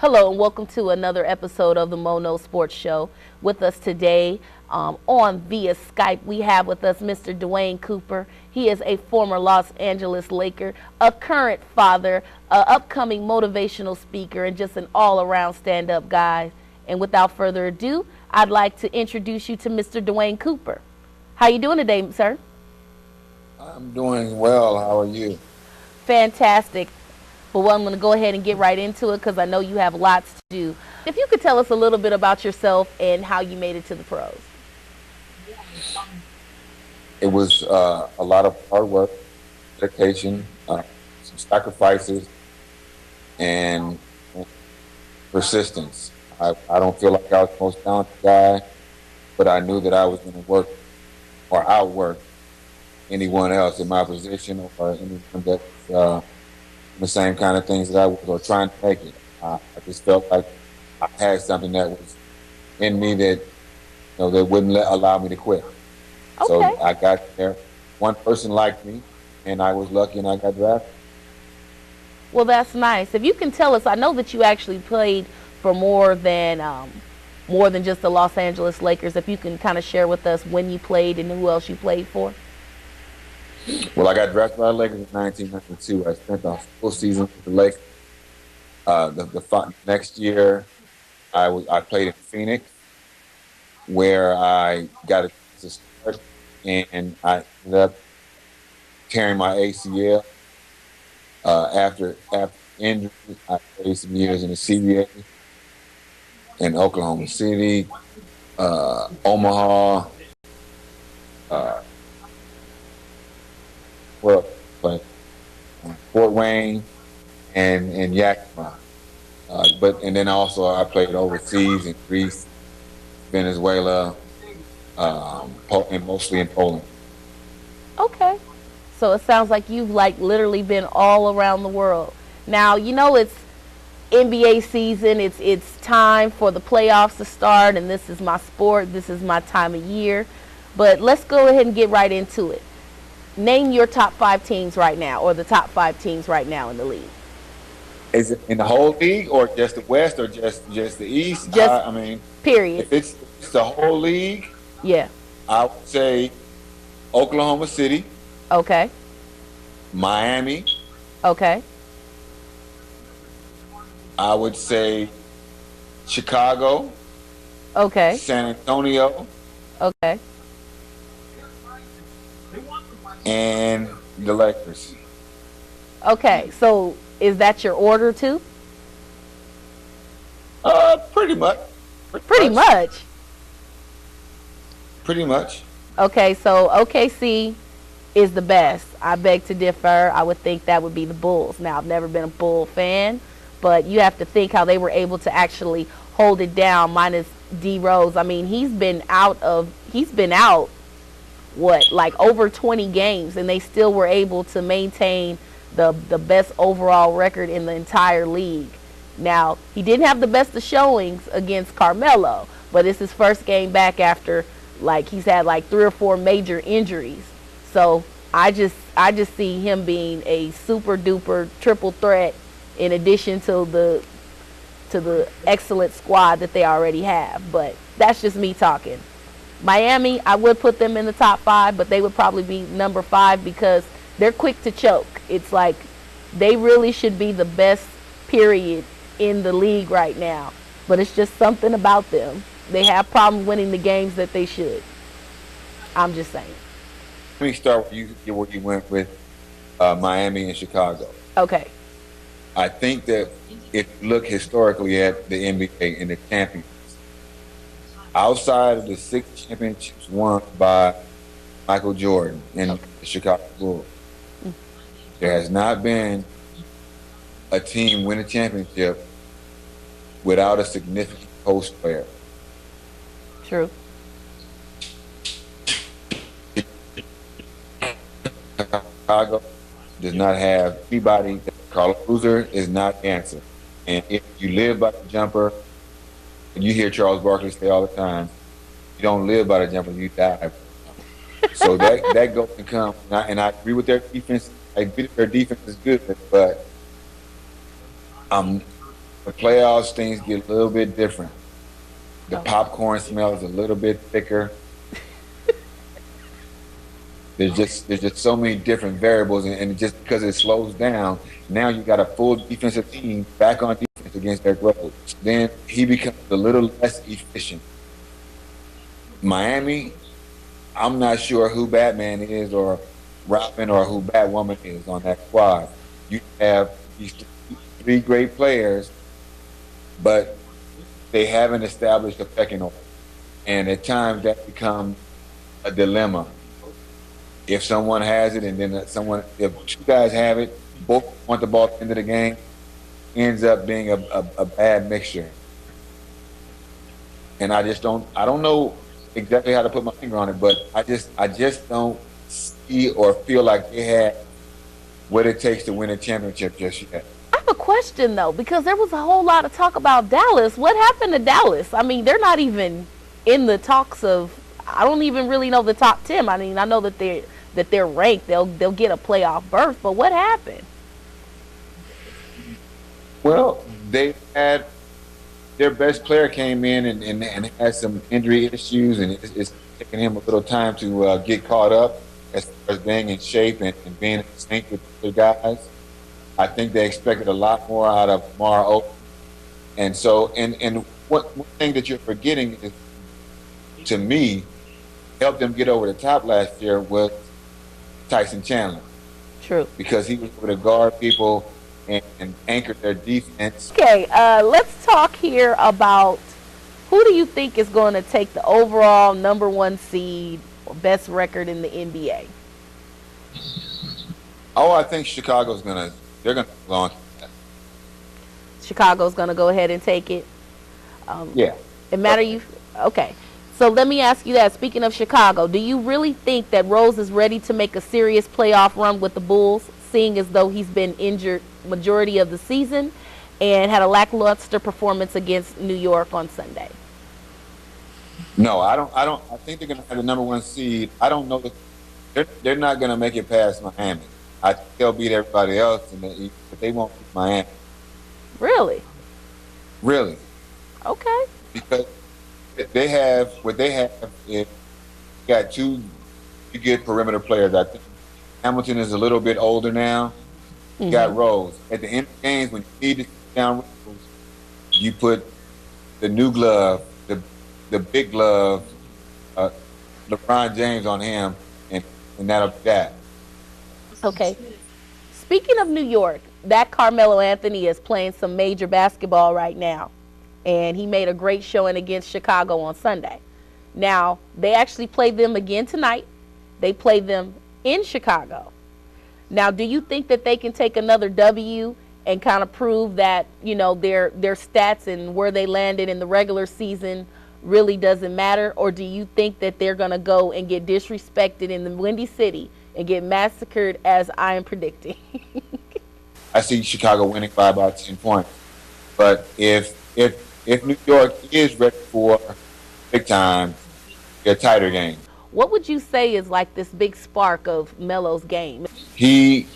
Hello and welcome to another episode of the Knoz Sports Show. With us today on via Skype, we have with us Mr. Duane Cooper. He is a former Los Angeles Laker, a current father, an upcoming motivational speaker, and just an all-around stand-up guy. And without further ado, I'd like to introduce you to Mr. Duane Cooper. How you doing today, sir? I'm doing well. How are you? Fantastic. Well, I'm going to go ahead and get right into it because I know you have lots to do. If you could tell us a little bit about yourself and how you made it to the pros. It was a lot of hard work, dedication, some sacrifices, and persistence. I don't feel like I was the most talented guy, but I knew that I was going to work or outwork anyone else in my position or anyone that's the same kind of things that I was, or trying to make it. I just felt like I had something that was in me that that wouldn't allow me to quit. Okay. So I got there. One person liked me, and I was lucky, and I got drafted. Well, that's nice. If you can tell us, I know that you actually played for more than just the Los Angeles Lakers. If you can kind of share with us when you played and who else you played for. Well, I got drafted by the Lakers in 1992. I spent the full season with the Lakers. The next year, I played in Phoenix, where I got a start, and I ended up tearing my ACL. After injury, I played some years in the CBA in Oklahoma City, Omaha. Fort Wayne and Yakima. And then also I played overseas in Greece, Venezuela, and mostly in Poland. Okay. So it sounds like you've literally been all around the world. Now, it's NBA season. It's time for the playoffs to start, and this is my sport. This is my time of year. But let's go ahead and get right into it. Name your top 5 teams right now, or the top 5 teams right now in the league. Is it in the whole league, or just the West, or just the East? Period. If it's the whole league, yeah, I would say Oklahoma City. Okay. Miami. Okay. I would say Chicago. Okay. San Antonio. Okay. And the Lakers. Okay, so is that your order too? Pretty much. Pretty much. Okay, so OKC is the best. I beg to differ. I would think that would be the Bulls. Now, I've never been a Bull fan, but you have to think how they were able to actually hold it down, minus D Rose. I mean, he's been out over 20 games, and they still were able to maintain the best overall record in the entire league. Now, he didn't have the best of showings against Carmelo, but it's his first game back after he's had 3 or 4 major injuries. So I just see him being a super duper triple threat in addition to the excellent squad that they already have. But that's just me talking. Miami, I would put them in the top 5, but they would probably be number 5 because they're quick to choke. It's like they really should be the best period in the league right now, but it's just something about them. They have problems winning the games that they should. I'm just saying. Let me start with where you went with Miami and Chicago. Okay. I think that if you look historically at the NBA and the champions, outside of the 6 championships won by Michael Jordan and the Chicago Bulls, there has not been a team win a championship without a significant post player. True. Chicago does not have anybody. Carlos Boozer is not the answer. And if you live by the jumper, and you hear Charles Barkley say all the time, you don't live by the jumper, you die. So that goes to come. And I agree with their defense. I agree that their defense is good, but The playoffs, things get a little bit different. The Oh. popcorn smell is a little bit thicker. There's just so many different variables, and just because it slows down, now you got a full defensive team back on defense against Derrick Rose. Then he becomes a little less efficient. Miami, I'm not sure who Batman is or Robin or who Batwoman is on that squad. You have these three great players, but they haven't established a pecking order. And at times that becomes a dilemma. If someone has it and then if two guys have it, both want the ball at the end of the game, ends up being a bad mixture. And I don't know exactly how to put my finger on it, but I just don't see or feel like they have what it takes to win a championship just yet. I have a question, though, because there was a whole lot of talk about Dallas. What happened to Dallas? I mean, they're not even in the talks of, I don't even really know the top 10. I mean, I know that they're ranked. They'll get a playoff berth, but what happened? Well, they had their best player came in and had some injury issues, and it's taking him a little time to get caught up as far as being in shape and being in sync with the guys. I think they expected a lot more out of Mara Oak. And so, and one thing that you're forgetting is, to me, helped them get over the top last year was Tyson Chandler. True. Because he was able to guard people and anchor their defense. Okay, let's talk here about who do you think is going to take the overall #1 seed or best record in the NBA? Oh, I think they're gonna launch that. Chicago's going to go ahead and take it. Yeah. Okay. So let me ask you that. Speaking of Chicago, do you really think that Rose is ready to make a serious playoff run with the Bulls, seeing as though he's been injured majority of the season and had a lackluster performance against New York on Sunday? No, I don't. I think they're going to have the #1 seed. I don't know that they're not going to make it past Miami. I think they'll beat everybody else in the East, but they won't beat Miami. Really? Really? Okay. Because they have what they have is got two good perimeter players. I think Hamilton is a little bit older now. You got Rose. At the end of games, when you need to sit down Rose, you put the new glove, the big glove, LeBron James on him, and that'll be that. Okay. Speaking of New York, that Carmelo Anthony is playing some major basketball right now. And he made a great showing against Chicago on Sunday. Now, they actually played them again tonight. They played them in Chicago. Now, do you think that they can take another W and kind of prove that, you know, their stats and where they landed in the regular season really doesn't matter? Or do you think that they're going to go and get disrespected in the Windy City and get massacred as I am predicting? I see Chicago winning by about 10 points. But if New York is ready for big time, a tighter game. What would you say is like this big spark of Melo's game? He